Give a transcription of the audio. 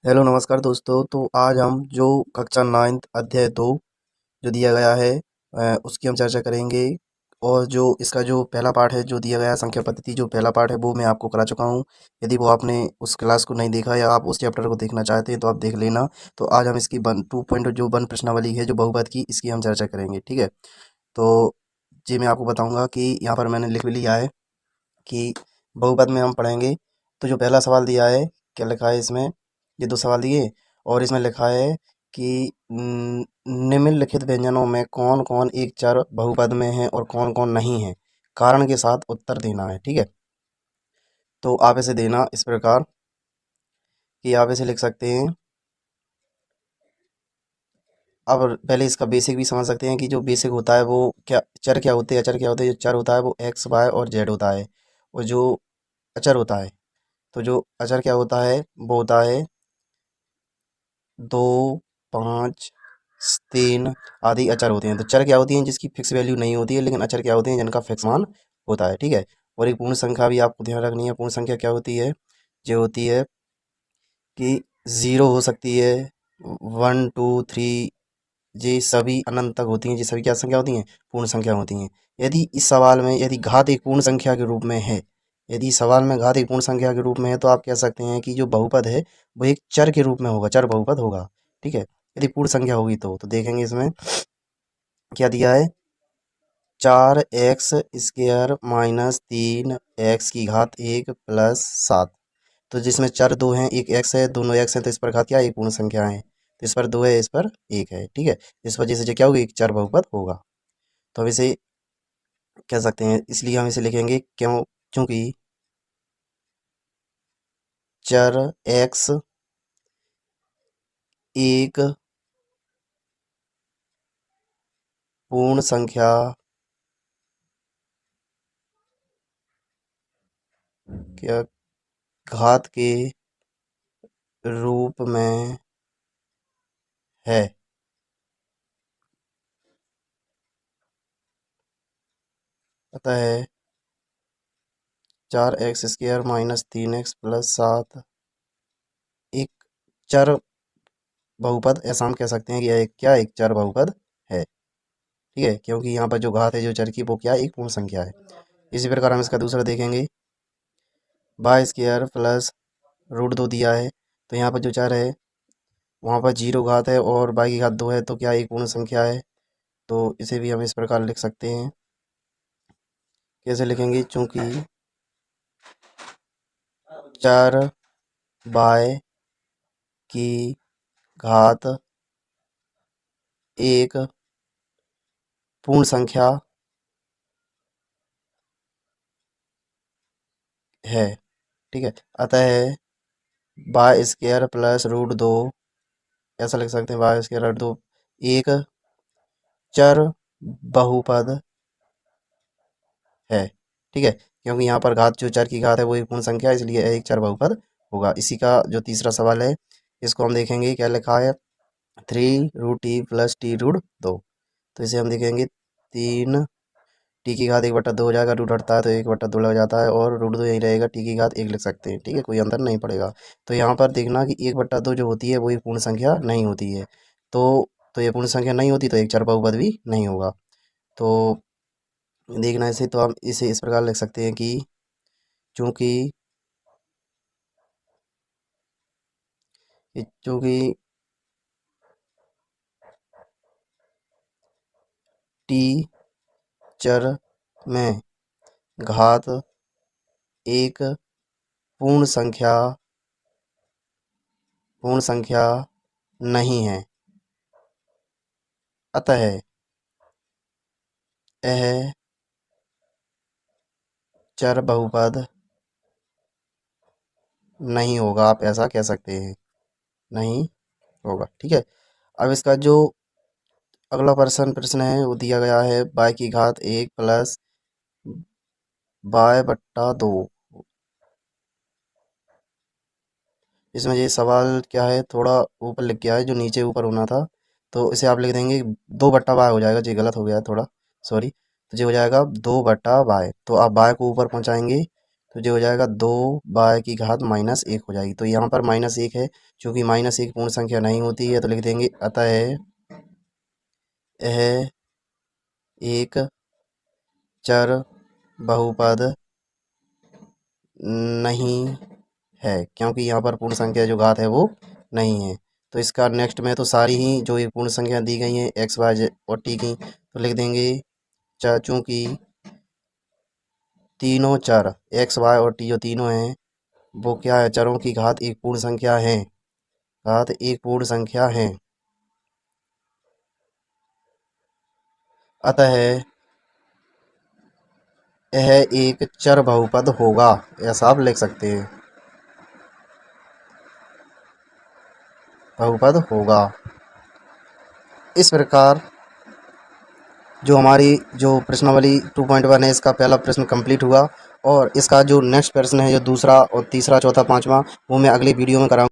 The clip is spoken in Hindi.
हेलो नमस्कार दोस्तों। तो आज हम जो कक्षा 9th अध्याय 2 जो दिया गया है उसकी हम चर्चा करेंगे। और जो इसका जो पहला पार्ट है जो दिया गया है संख्या पद्धति, जो पहला पार्ट है वो मैं आपको करा चुका हूँ। यदि वो आपने उस क्लास को नहीं देखा या आप उस चैप्टर को देखना चाहते हैं तो आप देख लेना। तो आज हम इसकी 2 जो वन प्रश्नावली है जो बहुपद की, इसकी हम चर्चा करेंगे। ठीक है। तो जी मैं आपको बताऊंगा कि यहाँ पर मैंने लिख भी लिया है कि बहुपद में हम पढ़ेंगे। तो जो पहला सवाल दिया है, क्या लिखा है इसमें, ये दो सवाल दिए और इसमें लिखा है कि निम्नलिखित व्यंजनों में कौन कौन एक चर बहुपद में है और कौन कौन नहीं है, कारण के साथ उत्तर देना है। ठीक है। तो आप इसे देना इस प्रकार कि आप इसे लिख सकते हैं। अब पहले इसका बेसिक भी समझ सकते हैं कि जो बेसिक होता है वो क्या चर क्या होते हैं। अचर क्या होते हैं। जो चर होता है वो एक्स वाई और जेड होता है। और जो अचर होता है, तो जो अचर क्या होता है वो होता है 2, 5, 3 आदि अचर होते हैं। तो चर क्या होती हैं जिसकी फिक्स वैल्यू नहीं होती है, लेकिन अचर क्या होते हैं जिनका फिक्स मान होता है। ठीक है। और एक पूर्ण संख्या भी आपको ध्यान रखनी है। पूर्ण संख्या क्या होती है, जो होती है कि 0 हो सकती है, 1 2 3, ये सभी अनंत तक होती हैं। ये सभी क्या संख्या होती हैं, पूर्ण संख्या होती हैं। यदि इस सवाल में यदि घात एक पूर्ण संख्या के रूप में है, यदि सवाल में घात एक पूर्ण संख्या के रूप में है तो आप कह सकते हैं कि जो बहुपद है वो एक चर के रूप में होगा, चर बहुपद होगा। ठीक है। यदि पूर्ण संख्या होगी तो देखेंगे इसमें क्या दिया है, 4x² - 3x की घात 1 + 7। तो जिसमें चर दो हैं, एक एक्स है, दोनों एक्स हैं, तो इस पर घात क्या है, एक पूर्ण संख्या है। तो इस पर 2 है, इस पर 1 है। ठीक है। इस वजह से जो क्या होगी, एक चर बहुपद होगा। तो हम इसे कह सकते हैं, इसलिए हम इसे लिखेंगे क्यों, क्योंकि चर एक्स एक पूर्ण संख्या क्या घात के रूप में है। अतः 4x² - 3x + 7 एक चर बहुपद, ऐसा हम कह सकते हैं कि यह एक क्या, एक चर बहुपद है। ठीक है। क्योंकि यहाँ पर जो घात है जो चर की वो क्या है, एक पूर्ण संख्या है। इसी प्रकार हम इसका दूसरा देखेंगे, y² + √2 दिया है। तो यहाँ पर जो चर है वहाँ पर 0 घात है और y की घात 2 है, तो क्या एक पूर्ण संख्या है। तो इसे भी हम इस प्रकार लिख सकते हैं। कैसे लिखेंगे, चूंकि 4y की घात एक पूर्ण संख्या है। ठीक है। अतः y² + √2, ऐसा लिख सकते हैं, y² √2 एक चर बहुपद है। ठीक है। क्योंकि यहाँ पर घात, जो चर की घात है वो एक पूर्ण संख्या है, इसलिए एक चर बहुपद होगा। इसी का जो तीसरा सवाल है इसको हम देखेंगे, क्या लिखा है, 3√t + t√2। तो इसे हम देखेंगे, 3 t की घात 1/2 हो जाएगा, रूट हटता है तो 1/2 लग जाता है, और √2 यही रहेगा, t की घात 1 लिख सकते हैं। ठीक है, कोई अंतर नहीं पड़ेगा। तो यहाँ पर देखना कि 1/2 जो होती है वो एक पूर्ण संख्या नहीं होती है। तो ये पूर्ण संख्या नहीं होती तो एक चर बहुपद भी नहीं होगा। तो देखना इसे, तो हम इसे इस प्रकार लिख सकते हैं कि चूंकि चूंकि टी चर में घात एक पूर्ण संख्या नहीं है, अतः यह चर बहुपद नहीं होगा। आप ऐसा कह सकते हैं, नहीं होगा। ठीक है। अब इसका जो अगला प्रश्न है वो दिया गया है, y की घात 1 + y/2। इसमें ये सवाल क्या है, थोड़ा ऊपर लिख गया है जो नीचे ऊपर होना था। तो इसे आप लिख देंगे 2/y हो जाएगा, जी गलत हो गया है थोड़ा, सॉरी। तो ये हो जाएगा 2/y। तो आप y को ऊपर पहुंचाएंगे तो जो हो जाएगा 2 की घात -1 हो जाएगी। तो यहाँ पर -1 है, चूँकि -1 पूर्ण संख्या नहीं होती है तो लिख देंगे अतः यह एक चर बहुपद नहीं है, क्योंकि यहाँ पर पूर्ण संख्या जो घात है वो नहीं है। तो इसका नेक्स्ट में तो सारी ही जो ये पूर्ण संख्या दी गई हैं x y z और t की, तो लिख देंगे चूँकि तीनों चर x y और t जो तीनों हैं वो क्या है, चरों की घात एक पूर्ण संख्या है, घात एक पूर्ण संख्या है, अतः यह एक चर बहुपद होगा। ऐसा आप लिख सकते हैं, बहुपद होगा। इस प्रकार जो हमारी जो प्रश्नावली 2.1 है इसका पहला प्रश्न कंप्लीट हुआ। और इसका जो नेक्स्ट प्रश्न है, जो दूसरा और तीसरा चौथा पांचवा, वो मैं अगली वीडियो में कराऊंगा।